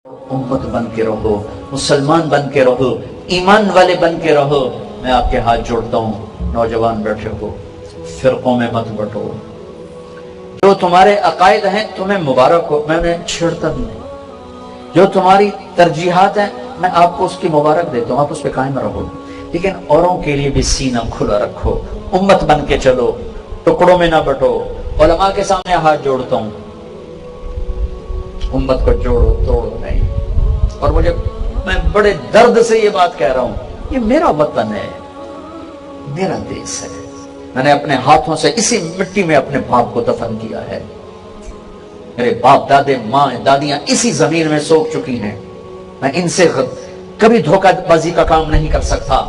उम्मत बन के रहो, मुसलमान बन के रहो, ईमान वाले बन के रहो। मैं आपके हाथ जोड़ता हूँ, नौजवान बैठे हो, फिरकों में मत बटो। जो तुम्हारे अकायद हैं तुम्हें मुबारक हो, मैं उन्हें छेड़ता भी नहीं। जो तुम्हारी तरजीहात हैं मैं आपको उसकी मुबारक देता हूँ, आप उस पर कायम रहो, लेकिन औरों के लिए भी सीना खुला रखो। उम्मत बन के चलो, टुकड़ों में ना बटो। उलमा के सामने हाथ जोड़ता हूँ, उम्मत को जोड़ो तोड़ो नहीं। और मैं बड़े दर्द से ये बात कह रहा हूं, ये मेरा वतन है, मेरा देश है। मैंने अपने हाथों से इसी मिट्टी में अपने बाप को दफन किया है। मेरे बाप दादे माँ दादियां इसी जमीन में सोख चुकी हैं। मैं इनसे कभी धोखाबाजी का काम नहीं कर सकता।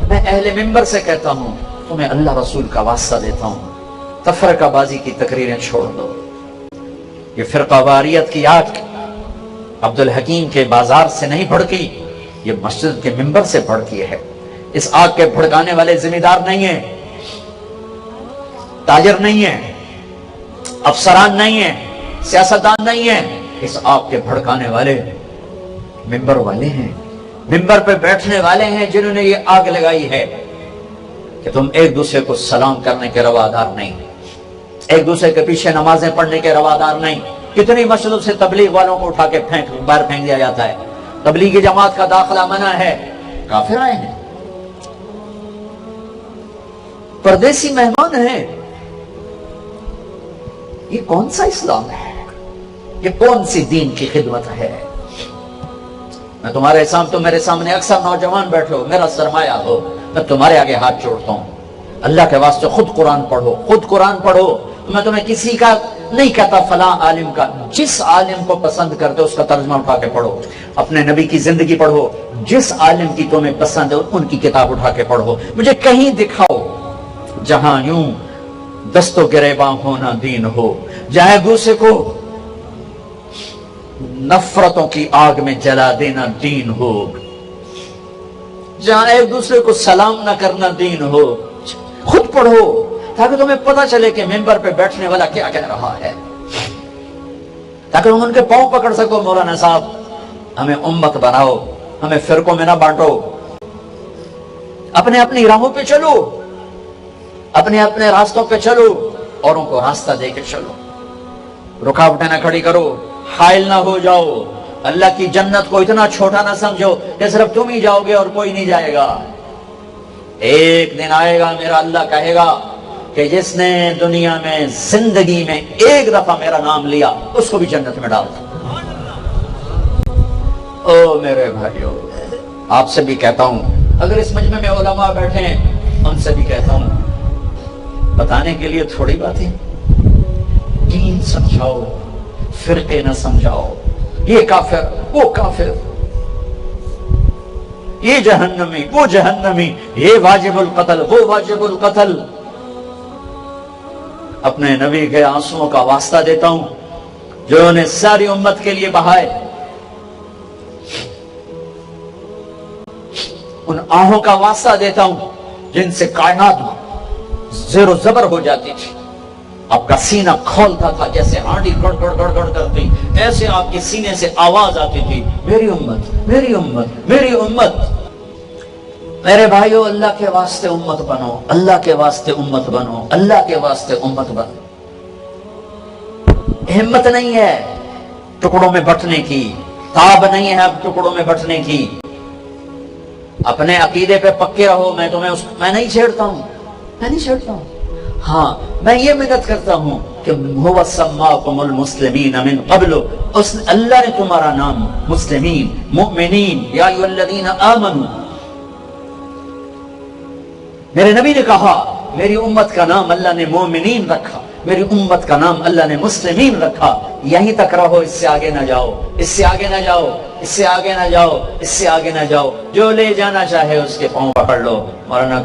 मैं अहले मिंबर से कहता हूं, तुम्हें अल्लाह रसूल का वास्ता देता हूं, तफरकाबाजी की तकरीरें छोड़ दो। ये फिरकावारियत की आग अब्दुल हकीम के बाजार से नहीं भड़की, ये मस्जिद के मिंबर से भड़की है। इस आग के भड़काने वाले जिम्मेदार नहीं है, ताजर नहीं है, अफसरान नहीं है, सियासतदान नहीं है। इस आग के भड़काने वाले मिंबर वाले हैं, मिंबर पे बैठने वाले हैं जिन्होंने ये आग लगाई है कि तुम एक दूसरे को सलाम करने के रवादार नहीं, एक दूसरे के पीछे नमाजें पढ़ने के रवादार नहीं। कितनी मस्जिदों से तबलीग वालों को उठा के बाहर फेंक दिया जाता है। तबलीगी जमात का दाखिला मना है, काफिर आए हैं, परदेसी मेहमान हैं। ये कौन सा इस्लाम है? ये कौन सी दीन की खिदमत है? मैं तुम्हारे सामने, तुम मेरे सामने अक्सर नौजवान बैठे हो, मेरा सरमाया हो, मैं तुम्हारे आगे हाथ जोड़ता हूं। अल्लाह के वास्ते खुद कुरान पढ़ो, खुद कुरान पढ़ो। मैं तुम्हें किसी का नहीं कहता फला आलिम का, जिस आलिम को पसंद करते हो उसका तर्जमा उठा के पढ़ो। अपने नबी की जिंदगी पढ़ो, जिस आलिम की तुम्हें पसंद है उनकी किताब उठा के पढ़ो। मुझे कहीं दिखाओ जहां यूं दस्तो गिरेबां होना दीन हो, जहां एक दूसरे को नफरतों की आग में जला देना दीन हो, जहां एक दूसरे को सलाम ना करना दीन हो। खुद पढ़ो ताकि तुम्हें पता चले कि मिंबर पे बैठने वाला क्या कह रहा है, ताकि तुम उनके पांव पकड़ सको। मौलाना साहब हमें उम्मत बनाओ, हमें फिरकों में ना बांटो, अपने अपनी राहों पे चलो, अपने अपने रास्तों पे चलो, औरों को रास्ता दे के चलो। रुकावटें ना खड़ी करो, हायल ना हो जाओ। अल्लाह की जन्नत को इतना छोटा ना समझो कि सिर्फ तुम ही जाओगे और कोई नहीं जाएगा। एक दिन आएगा मेरा अल्लाह कहेगा कि जिसने दुनिया में जिंदगी में एक दफा मेरा नाम लिया उसको भी जन्नत में डाल दो। ओ मेरे भाइयों, आपसे भी कहता हूं, अगर इस मजमे में उलमा बैठे हैं उनसे भी कहता हूं, बताने के लिए थोड़ी बातें, दीन समझाओ, फिरके न समझाओ। ये काफिर, वो काफिर, ये जहन्नमी, वो जहन्नमी, ये वाजिबुल कत्ल, वो वाजिबुल कत्ल। अपने नबी के आंसुओं का वास्ता देता हूं जो उन्हें सारी उम्मत के लिए बहाए। उन आहों का वास्ता देता हूं जिनसे कायनात ज़ेरो ज़बर हो जाती थी। आपका सीना खोलता था जैसे हांडी गड़गड़ गड़गड़ करती, ऐसे आपके सीने से आवाज आती थी, मेरी उम्मत, मेरी उम्मत, मेरी उम्मत। मेरे भाइयों, अल्लाह के वास्ते उम्मत बनो, अल्लाह के वास्ते उम्मत बनो, अल्लाह के वास्ते उम्मत बनो। हिम्मत नहीं है टुकड़ों में बंटने की, ताब नहीं है अब टुकड़ों में बंटने की। अपने अकीदे पे पक्के रहो। मैं नहीं छेड़ता हूं, मैं नहीं छेड़ता हूं। हाँ, मैं ये मिन्नत करता हूं कि हुवा सम्माकुमुल मुस्लिमीन मिन क़ब्लु, उस अल्लाह ने तुम्हारा नाम मुस्लिमीन, मुमिनीन, या अय्युहल्लज़ीना आमनू, मेरे नबी ने कहा मेरी उम्मत का नाम अल्लाह ने मोमिनीन रखा, मेरी उम्मत का नाम अल्लाह ने मुस्लिमीन रखा। यहीं तक रहो, इससे आगे ना जाओ, इससे आगे ना जाओ, इससे आगे ना जाओ, इससे आगे ना जाओ। जो ले जाना चाहे उसके पांव पकड़ लो। मौलाना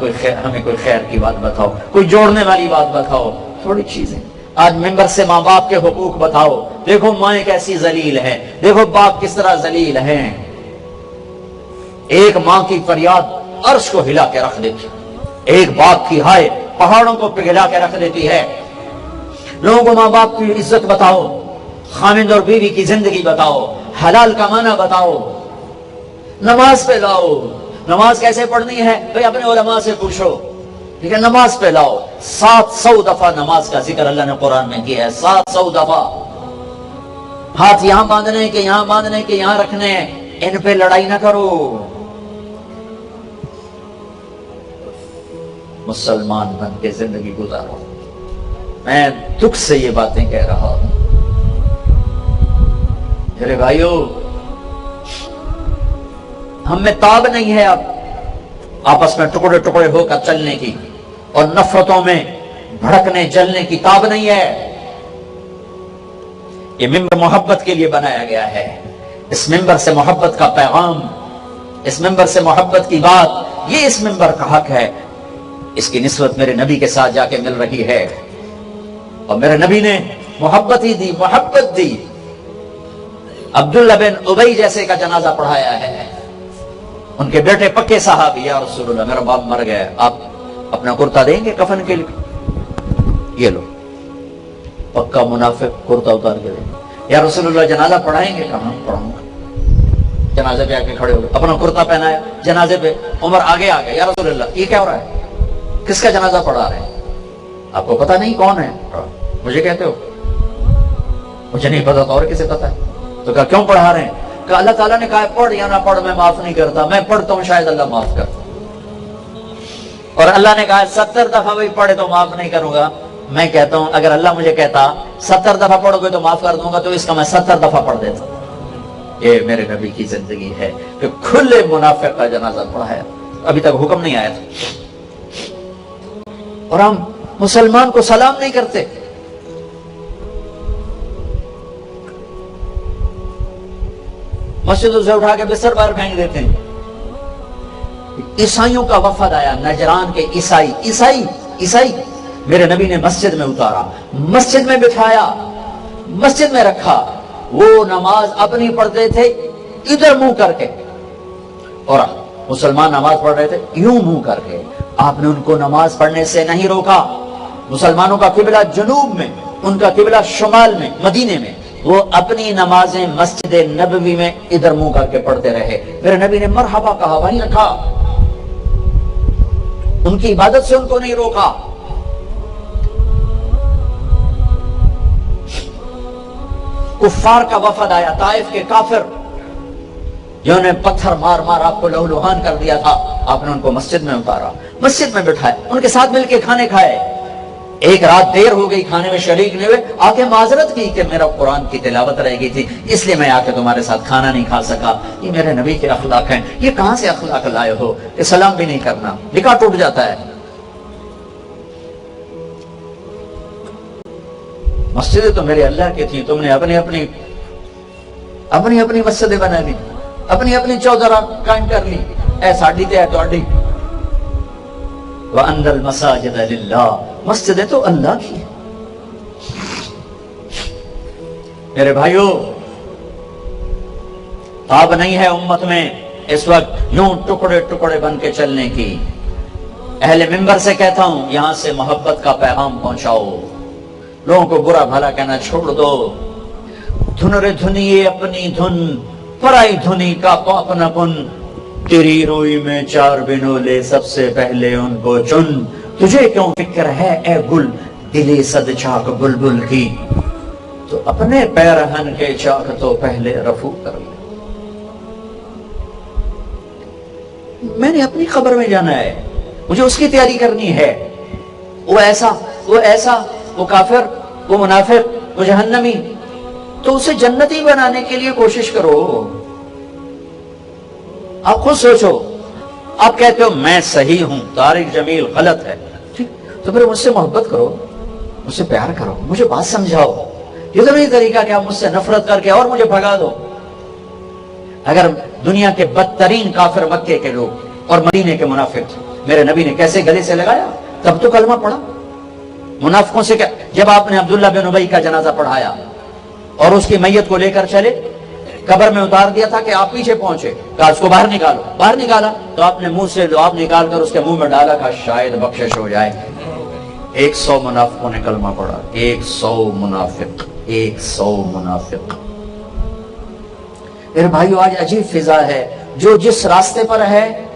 हमें कोई खैर की बात बताओ, कोई जोड़ने वाली बात बताओ। थोड़ी चीजें आज मिंबर से माँ बाप के हुकूक बताओ। देखो माएँ कैसी जलील है, देखो बाप किस तरह जलील है। एक माँ की फरियाद अर्श को हिला के रख देती, एक बाप की हाय पहाड़ों को पिघला के रख देती है। लोगों को माँ बाप की इज्जत बताओ, خامند اور بیوی کی زندگی بتاؤ، حلال کمانا بتاؤ، نماز پہ لاؤ۔ نماز کیسے پڑھنی ہے بھئی اپنے علماء سے پوچھو، ٹھیک ہے؟ نماز پہ لاؤ۔ 700 دفعہ نماز کا ذکر اللہ نے قرآن میں کیا ہے، 700 دفعہ۔ ہاتھ یہاں باندھنے کے، یہاں باندھنے کے، یہاں رکھنے، ان پہ لڑائی نہ کرو۔ مسلمان بن کے زندگی گزارو۔ میں دکھ سے یہ باتیں کہہ رہا ہوں میرے بھائیوں، ہم میں تاب نہیں ہے اب آپس میں ٹکڑے ٹکڑے ہو کر چلنے کی، اور نفرتوں میں بھڑکنے جلنے کی تاب نہیں ہے۔ یہ ممبر محبت کے لیے بنایا گیا ہے۔ اس ممبر سے محبت کا پیغام، اس ممبر سے محبت کی بات، یہ اس ممبر کا حق ہے۔ اس کی نسبت میرے نبی کے ساتھ جا کے مل رہی ہے، اور میرے نبی نے محبت ہی دی، محبت دی۔ عبداللہ بن ابی جیسے کا جنازہ پڑھایا ہے، ان کے بیٹے پکے صحابی، یا رسول اللہ میرا باپ مر گیا، آپ اپنا کرتا دیں گے کفن کے لیے؟ یہ لو، پکا منافق کرتا اتار کے دیں گے۔ یا رسول اللہ جنازہ پڑھائیں گے؟ کہاں پڑھوں گا۔ جنازے پہ آ کے کھڑے ہو گئے، اپنا کرتا پہنایا جنازے پہ، عمر آگے آ گئے، یا رسول اللہ یہ کیا ہو رہا ہے؟ کس کا جنازہ پڑھا رہے ہیں؟ آپ کو پتا نہیں کون ہے؟ مجھے کہتے ہو؟ مجھے نہیں پتا تو اور کسے پتا ہے؟ تو کہا کیوں پڑھا رہے ہیں؟ کہ اللہ تعالیٰ نے کہا پڑھ یا نہ پڑھ میں معاف نہیں کرتا، میں پڑھتا ہوں شاید اللہ معاف کرتا، اور اللہ نے کہا 70 دفعہ بھی پڑھے تو معاف نہیں کروں گا۔ میں کہتا ہوں اگر اللہ مجھے کہتا 70 دفعہ پڑھو گے تو معاف کر دوں گا، تو اس کا میں 70 دفعہ پڑھ دیتا۔ یہ میرے نبی کی زندگی ہے کہ کھلے منافق کا جنازہ پڑھایا، ابھی تک حکم نہیں آیا تھا، اور ہم مسلمان کو سلام نہیں کرتے۔ مسجدوں سے اٹھا کے بستر باہر پھینک دیتے ہیں۔ عیسائیوں کا وفد آیا، نجران کے عیسائی میرے نبی نے مسجد میں اتارا، مسجد میں بٹھایا، مسجد میں رکھا۔ وہ نماز اپنی پڑھتے تھے ادھر منہ کر کے، اور مسلمان نماز پڑھ رہے تھے یوں منہ کر کے۔ آپ نے ان کو نماز پڑھنے سے نہیں روکا۔ مسلمانوں کا قبلہ جنوب میں، ان کا قبلہ شمال میں، مدینے میں، وہ اپنی نمازیں مسجد نبوی میں ادھر منہ کر کے پڑھتے رہے۔ میرے نبی نے مرحبا کہا، وہیں رکھا، ان کی عبادت سے ان کو نہیں روکا۔ کفار کا وفد آیا، طائف کے کافر جنہوں نے پتھر مار مار آپ کو لہو لہان کر دیا تھا، آپ نے ان کو مسجد میں اتارا، مسجد میں بٹھائے، ان کے ساتھ مل کے کھانے کھائے۔ ایک رات دیر ہو گئی، کھانے میں شریک نہیں ہوئے، آ کے معذرت کی کہ میرا قرآن کی تلاوت رہ گئی تھی، اس لیے میں آ کے تمہارے ساتھ کھانا نہیں کھا سکا۔ یہ میرے نبی کے اخلاق ہیں۔ یہ کہاں سے اخلاق لائے ہو کہ سلام بھی نہیں کرنا؟ نکاح ٹوٹ جاتا ہے۔ مسجدیں تو میرے اللہ کی تھی، تم نے اپنی اپنی مسجدیں بنا لی، اپنی چودرہ قائم کر لی۔ اے ساڈی تے ہے تہاڈی۔ وَأَنَّ الْمَسَاجِدَ لِلَّهِ، مسجدیں تو اللہ کی ہیں۔ میرے بھائیوں، تاب نہیں ہے امت میں اس وقت یوں ٹکڑے ٹکڑے بن کے چلنے کی۔ اہل منبر سے کہتا ہوں، یہاں سے محبت کا پیغام پہنچاؤ، لوگوں کو برا بھلا کہنا چھوڑ دو۔ دھن رے دھنیے اپنی دھن، پرائی دھنی کا اپنا پن، تیری روئی میں 4 بنولے سب سے پہلے ان کو چن۔ تجھے کیوں فکر ہے اے گل دلی صد چاک بلبل کی، تو اپنے پیرہن کے چاک تو پہلے رفو کر لے۔ میں نے اپنی خبر میں جانا ہے، مجھے اس کی تیاری کرنی ہے۔ وہ ایسا، وہ کافر، وہ منافق، وہ جہنمی، تو اسے جنتی بنانے کے لیے کوشش کرو۔ آپ خود سوچو، آپ کہتے ہو میں صحیح ہوں، طارق جمیل غلط ہے، ٹھیک تو پھر مجھ سے محبت کرو، مجھ سے پیار کرو، مجھے بات سمجھاؤ۔ یہ تو نہیں طریقہ کہ آپ مجھ سے نفرت کر کے اور مجھے بھگا دو۔ اگر دنیا کے بدترین کافر مکے کے لوگ اور مدینے کے منافق میرے نبی نے کیسے گلے سے لگایا، تب تو کلمہ پڑھا۔ منافقوں سے کیا، جب آپ نے عبداللہ بن ابی کا جنازہ پڑھایا اور اس کی میت کو لے کر چلے، قبر میں اتار دیا تھا کہ آپ پیچھے پہنچے، کہا اس کو باہر نکالو، باہر نکالا تو آپ نے منہ سے لعاب نکال کر اس کے منہ میں ڈالا، کہا شاید بخشش ہو جائے۔ 100 منافقوں نے کلمہ پڑھا، 100 منافق۔ 100 मुनाफिक। मेरे भाइयों, आज अजीब फिजा है, जो जिस रास्ते पर है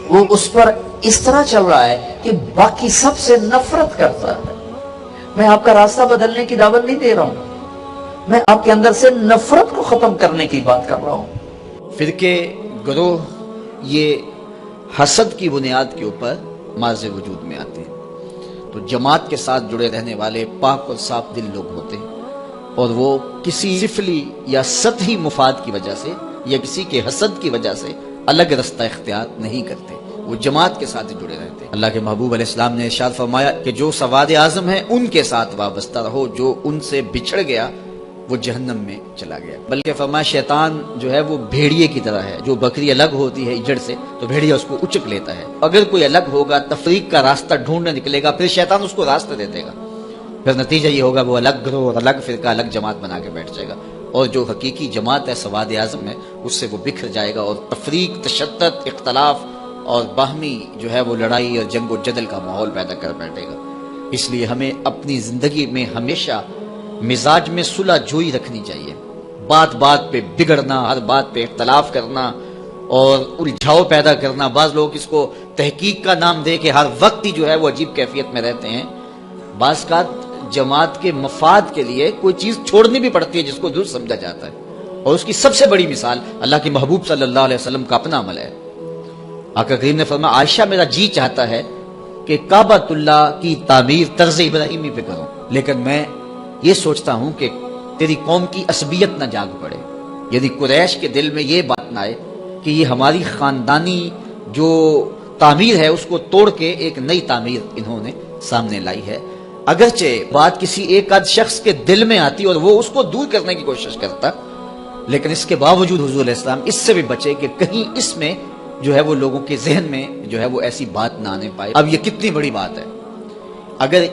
वो उस पर इस तरह चल रहा है कि बाकी सबसे नफरत करता है। मैं आपका रास्ता बदलने की दावत नहीं दे रहा हूं, मैं आपके अंदर से नफरत को खत्म करने की बात कर रहा हूं। फिरके गिरोह ये हसद की बुनियाद के ऊपर माज़े वजूद में आते हैं। तो जमात के साथ जुड़े रहने वाले पाक और साफ दिल लोग होते हैं, और वो किसी सिफली या सतही मुफाद की वजह से या किसी के हसद की वजह से अलग रास्ता इख्तियार नहीं करते, वो जमात के साथ ही जुड़े रहते हैं। अल्लाह के महबूब अलैहिस्सलाम ने इरशाद फरमाया कि जो सवाद आज़म है उनके साथ वाबस्ता रहो, जो उनसे बिछड़ गया वो जहन्नम में चला गया। बल्कि फरमाया शैतान जो है वो भेड़िए की तरह है, जो बकरी अलग होती है इजड़ से तो भेड़िया उसको उचक लेता है। अगर कोई अलग होगा, तफरीक का रास्ता ढूंढने निकलेगा, फिर शैतान उसको रास्ता दे देगा, फिर नतीजा ये होगा वो अलग ग्रोह और अलग फिरका, अलग जमात बना के बैठ जाएगा, और जो हकीकी जमात है, सवाद आज़म है, उससे वो बिखर जाएगा और तफरीक, तशद्दुद, इख्तलाफ और बाहमी जो है वो लड़ाई और जंग और जदल का माहौल पैदा कर बैठेगा। इसलिए हमें अपनी जिंदगी में हमेशा मिजाज में सुलह जोई रखनी चाहिए। बात बात पे बिगड़ना, हर बात पे इख्तलाफ करना और उलझाव पैदा करना, बाज लोग इसको तहकीक का नाम दे के हर वक्त ही जो है वो अजीब कैफियत में रहते हैं। बाज का जमात के मफाद के लिए कोई चीज छोड़नी भी पड़ती है जिसको दुरुस्त समझा जाता है, और उसकी सबसे बड़ी मिसाल अल्लाह के महबूब सल्लल्लाहु अलैहि वसल्लम का अपना अमल है। आका करीम ने फरमाया, आयशा मेरा जी चाहता है कि काबतुल्लाह की तामीर तर्ज इब्राहिमी पे करूं, लेकिन मैं ये सोचता हूं कि तेरी कौम की असबियत न जाग पड़े, यदि कुरैश के दिल में ये बात ना आए कि ये हमारी खानदानी जो तामीर है उसको तोड़ के एक नई तामीर इन्होंने सामने लाई है। अगरचे बात किसी एक आध शख्स के दिल में आती और वो उसको दूर करने की कोशिश करता, लेकिन इसके बावजूद हुजूर अलैहिस्सलाम इससे भी बचे कि कहीं इसमें जो है वो लोगों के जहन में जो है वो ऐसी बात ना आने पाए। अब ये कितनी बड़ी बात है, अगर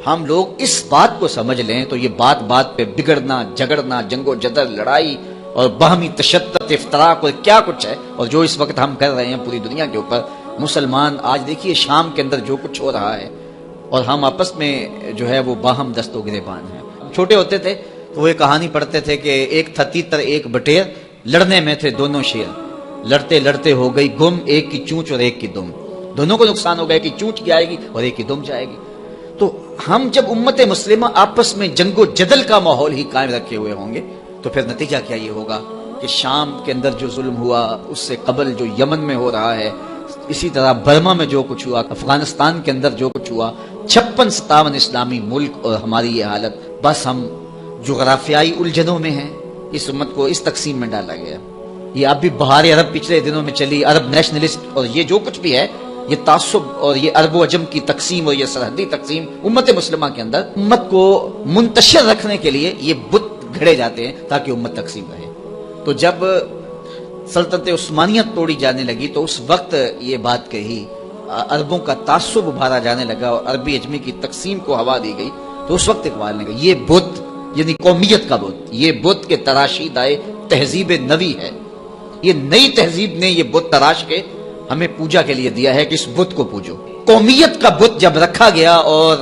हम लोग इस बात को समझ लें तो ये बात बात पे बिगड़ना, झगड़ना, जंगो जदल, लड़ाई और बाहमी तशद्दुद, इफ्तराक और क्या कुछ है, और जो इस वक्त हम कर रहे हैं पूरी दुनिया के ऊपर। मुसलमान आज देखिए शाम के अंदर जो कुछ हो रहा है, और हम आपस में जो है वो बाहम दस्तो गिरेबान हैं। हम छोटे होते थे तो वो एक कहानी पढ़ते थे कि एक था तीतर एक बटेर, लड़ने में थे दोनों शेर, लड़ते लड़ते हो गई गुम, एक की चूंच और एक की दुम, दोनों को नुकसान हो गया, कि चूंच की आएगी और एक की दुम जाएगी। तो हम जब उम्मत मुस्लिमा आपस में जंगो जदल का माहौल ही कायम रखे हुए होंगे तो फिर नतीजा क्या ये होगा कि शाम के अंदर जो जुल्म हुआ, उससे कबल जो यमन में हो रहा है, इसी तरह बर्मा में जो कुछ हुआ, अफगानिस्तान के अंदर जो कुछ हुआ, 56-57 इस्लामी मुल्क और हमारी ये हालत, बस हम जुगराफियाई उलझनों में हैं। इस उम्मत को इस तकसीम में डाला गया। ये अब भी बहार अरब पिछले दिनों में चली, अरब नेशनलिस्ट और ये जो कुछ भी है, ये तासुब और ये अरब अजम की तकसीम और ये सरहदी तकसीम उम्मत मुस्लिमा के अंदर उम्मत को मुंतशिर रखने के लिए ये बुत घड़े जाते हैं ताकि उम्मत तकसीम रहे। तो जब सल्तनत उस्मानियत तोड़ी जाने लगी तो उस वक्त ये बात कही, अरबों का तासुब उभारा जाने लगा और अरबी अजमी की तकसीम को हवा दी गई, तो उस वक्त इकबाल ने कहा ये बुत यानी कौमियत का बुत, ये बुत के तराशी दाए तहजीब नवी है। ये नई तहजीब ने ये बुत तराश के हमें पूजा के लिए दिया है कि इस बुत को पूजो। कौमियत का बुत जब रखा गया और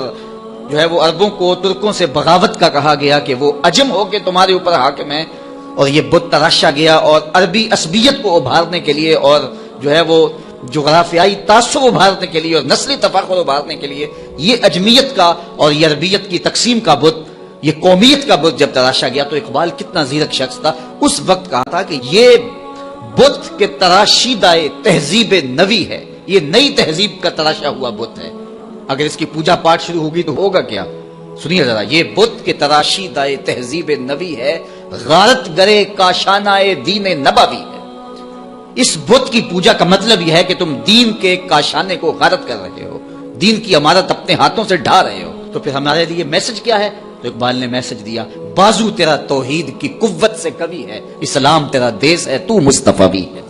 जो है वो अरबों को तुर्कों से बगावत का कहा गया कि वो अजम हो के तुम्हारे ऊपर हाकिम है, और ये बुत तराशा गया और अरबी असबियत को उभारने के लिए और जो है वो जुगराफियाई तासुब उभारने के लिए और नस्ली तफाकुर उभारने के लिए ये अजमियत का और ये अरबियत की तकसीम का बुत, ये कौमियत का बुत जब तराशा गया तो इकबाल कितना जीरक शख्स था, उस वक्त कहा था कि ये बुत के तराशीदाए तहजीब नवी है, ये नई तहजीब का तराशा हुआ बुत है। अगर इसकी पूजा पाठ शुरू होगी तो होगा क्या, सुनिए जरा, ये बुत के तराशीदाए तहजीब नवी है, गारत गरे काशानाए दीन नबवी है। इस बुत की पूजा का मतलब यह है कि तुम दीन के काशाने को गारत कर रहे हो, दीन की इमारत अपने हाथों से ढा रहे हो। तो फिर हमारे लिए मैसेज क्या है? तो इकबाल ने मैसेज दिया, बाजू तेरा तौहीद की कुव्वत से कवी है, इस्लाम तेरा देश है, तू मुस्तफा भी है।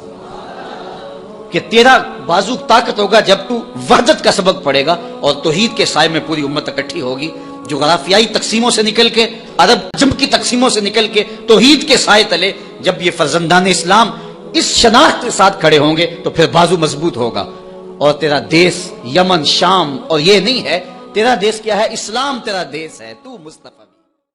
कि तेरा बाजू ताकत होगा जब तू वहदत का सबक पढ़ेगा और तौहीद के साए में पूरी उम्मत इकट्ठी होगी। जुगराफियाई तकसीमों से निकल के, अरब अजम की तकसीमों से निकल के तौहीद के साए तले जब ये फर्जंदान इस्लाम इस शनाख्त के साथ खड़े होंगे तो फिर बाजू मजबूत होगा। और तेरा देश यमन, शाम और ये नहीं है, तेरा देश क्या है? इस्लाम तेरा देश है, तू मुस्तफा।